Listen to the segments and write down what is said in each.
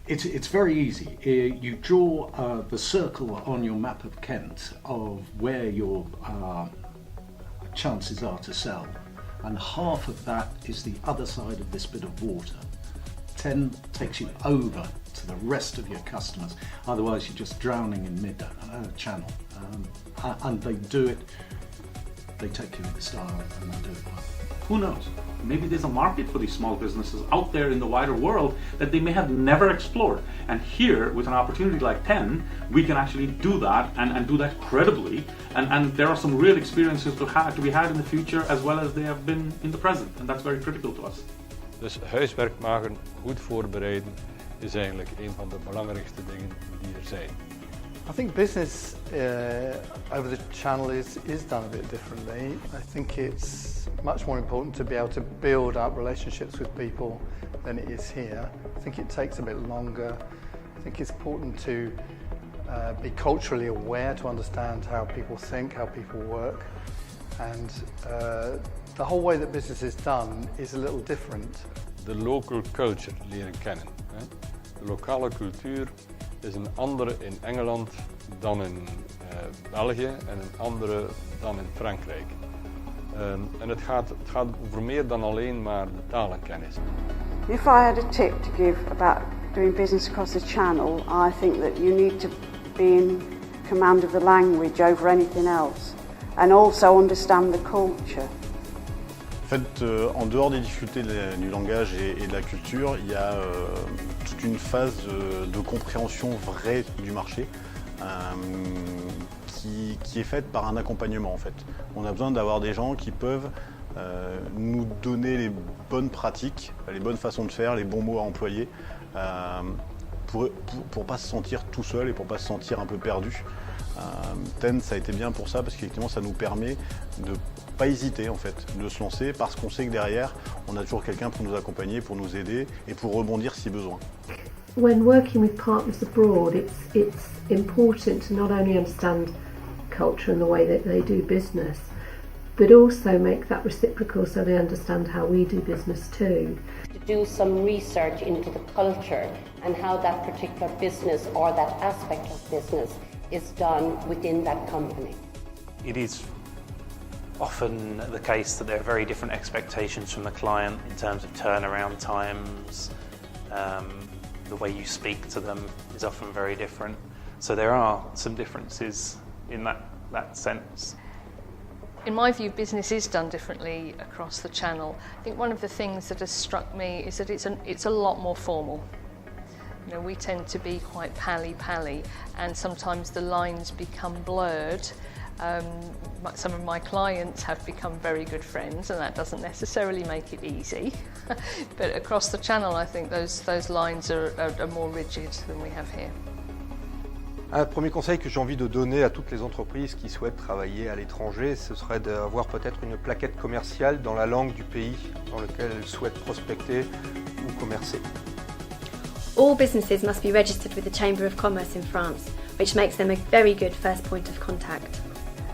It's very easy. You draw the circle on your map of Kent of where your chances are to sell, and half of that is the other side of this bit of water. 10 takes you over to the rest of your customers, otherwise you're just drowning in mid-channel. And they do it, they take you in style and they do it well. Who knows? Maybe there's a market for these small businesses out there in the wider world that they may have never explored. And here, with an opportunity like 10, we can actually do that and do that credibly. And there are some real experiences to be had in the future as well as they have been in the present. And that's very critical to us. Dus huiswerk maken, goed voorbereiden, is eigenlijk een van de belangrijkste dingen die er zijn. I think business over the channel is done a bit differently. I think it's much more important to be able to build up relationships with people than it is here. I think it takes a bit longer. I think it's important to be culturally aware, to understand how people think, how people work. And the whole way that business is done is a little different. De local culture leren kennen. Hè? De lokale cultuur is een andere in Engeland dan in België en een andere dan in Frankrijk. En het gaat over meer dan alleen maar de talenkennis. If I had a tip to give about doing business across the channel, I think that you need to be in command of the language over anything else and also understand the culture. En fait, en dehors des difficultés du langage et de la culture, il y a toute une phase de compréhension vraie du marché qui est faite par un accompagnement en fait. On a besoin d'avoir des gens qui peuvent nous donner les bonnes pratiques, les bonnes façons de faire, les bons mots à employer pour pas se sentir tout seul et pour pas se sentir un peu perdu. TEN, ça a été bien pour ça parce qu'effectivement ça nous permet de pas hésiter en fait, de se lancer parce qu'on sait que derrière on a toujours quelqu'un pour nous accompagner, pour nous aider et pour rebondir si besoin. When working with partners abroad, it's important to not only understand culture and the way that they do business, but also make that reciprocal so they understand how we do business too. To do some research into the culture and how that particular business or that aspect of business is done within that company. It is often the case that there are very different expectations from the client in terms of turnaround times. The way you speak to them is often very different. So there are some differences in that sense. In my view, business is done differently across the channel. I think one of the things that has struck me is that it's a lot more formal. You know, we tend to be quite pally, and sometimes the lines become blurred. Some of my clients have become very good friends, and that doesn't necessarily make it easy. But across the channel, I think those lines are more rigid than we have here. Un premier conseil que j'ai envie de donner à toutes les entreprises qui souhaitent travailler à l'étranger, ce serait d'avoir peut-être une plaquette commerciale dans la langue du pays dans lequel elles souhaitent prospecter ou commercer. All businesses must be registered with the Chamber of Commerce in France, which makes them a very good first point of contact.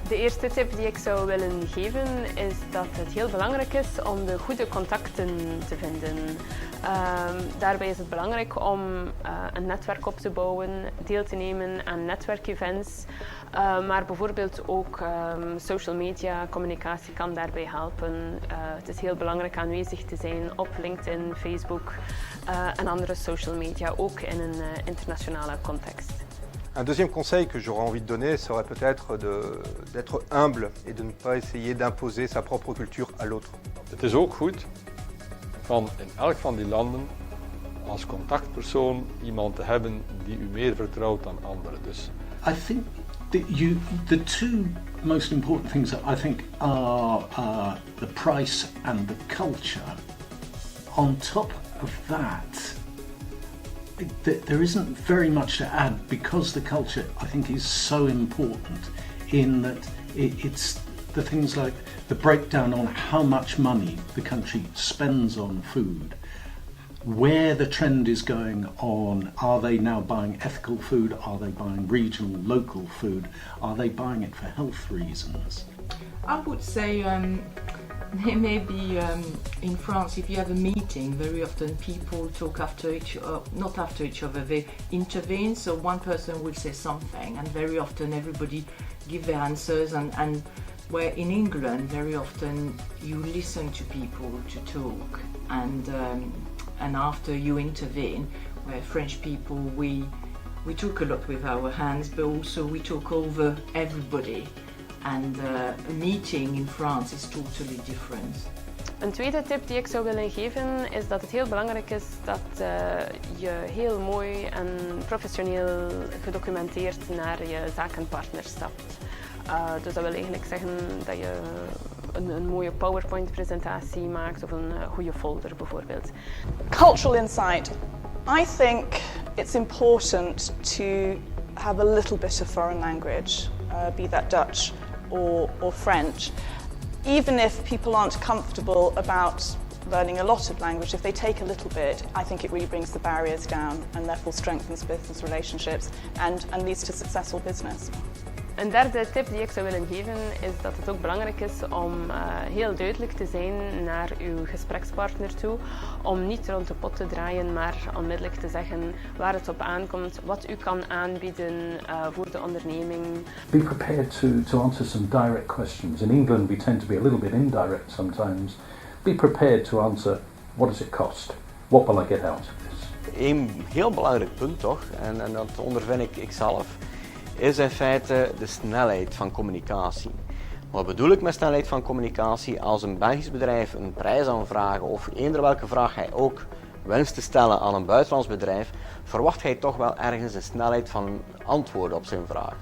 De eerste tip die ik zou willen geven is dat het heel belangrijk is om de goede contacten te vinden. Daarbij is het belangrijk om een netwerk op te bouwen, deel te nemen aan netwerkevents, maar bijvoorbeeld ook social media communicatie kan daarbij helpen. Het is heel belangrijk aanwezig te zijn op LinkedIn, Facebook en andere social media, ook in een internationale context. Un deuxième conseil que j'aurais envie de donner serait peut-être d'être humble et de ne pas essayer d'imposer sa propre culture à l'autre. Het is ook goed van in elk van die landen als contactpersoon iemand te hebben die u meer vertrouwt dan anderen. Dus I think the two most important things that I think are the price and the culture. On top of that, there isn't very much to add because the culture I think is so important in that it's the things like the breakdown on how much money the country spends on food, where the trend is going on. Are they now buying ethical food? Are they buying regional, local food? Are they buying it for health reasons? I would say Maybe in France, if you have a meeting, very often people talk not after each other, they intervene, so one person will say something and very often everybody give their answers, and where in England very often you listen to people to talk, and after you intervene, where French people we talk a lot with our hands, but also we talk over everybody. And a meeting in France is totally different. Een tweede tip die ik zou willen geven is dat het heel belangrijk is dat je heel mooi en professioneel gedocumenteerd naar je zakenpartner stapt. Dus dat wil eigenlijk zeggen dat je een mooie PowerPoint-presentatie maakt of een goede folder bijvoorbeeld. Cultural insight. I think it's important to have a little bit of foreign language, be that Dutch or French. Even if people aren't comfortable about learning a lot of language, if they take a little bit, I think it really brings the barriers down and therefore strengthens business relationships and leads to successful business. Een derde tip die ik zou willen geven is dat het ook belangrijk is om heel duidelijk te zijn naar uw gesprekspartner toe. Om niet rond de pot te draaien, maar onmiddellijk te zeggen waar het op aankomt, wat u kan aanbieden voor de onderneming. Be prepared to answer some direct questions. In England we tend to be a little bit indirect sometimes. Be prepared to answer, what does it cost? What will I get out of this? Een heel belangrijk punt toch, en dat ondervind ik zelf, is in feite de snelheid van communicatie. Wat bedoel ik met snelheid van communicatie? Als een Belgisch bedrijf een prijs aanvraagt of eender welke vraag hij ook wenst te stellen aan een buitenlands bedrijf, verwacht hij toch wel ergens een snelheid van antwoorden op zijn vraag.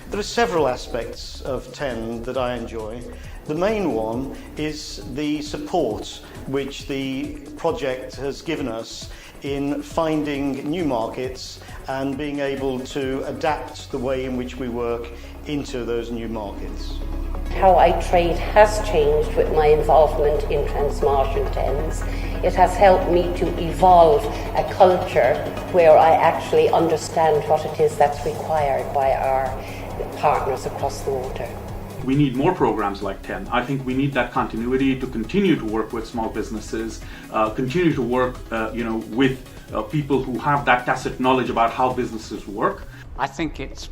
There are several aspects of 10 that I enjoy. The main one is the support which the project has given us in finding new markets and being able to adapt the way in which we work into those new markets. How I trade has changed with my involvement in Transmanche Entreprise. It has helped me to evolve a culture where I actually understand what it is that's required by our partners across the water. We need more programs like 10. I think we need that continuity to continue to work with small businesses, continue to work with people who have that tacit knowledge about how businesses work. I think it's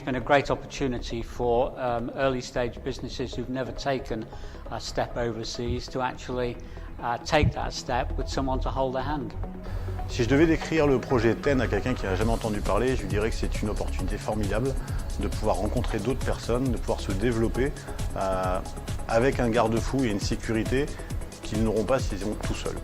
been a great opportunity for early stage businesses who've never taken a step overseas to actually take that step with someone to hold their hand. Si je devais décrire le projet 10 à quelqu'un qui n'a jamais entendu parler, je lui dirais que c'est une opportunité formidable de pouvoir rencontrer d'autres personnes, de pouvoir se développer avec un garde-fou et une sécurité qu'ils n'auront pas s'ils vont tout seuls.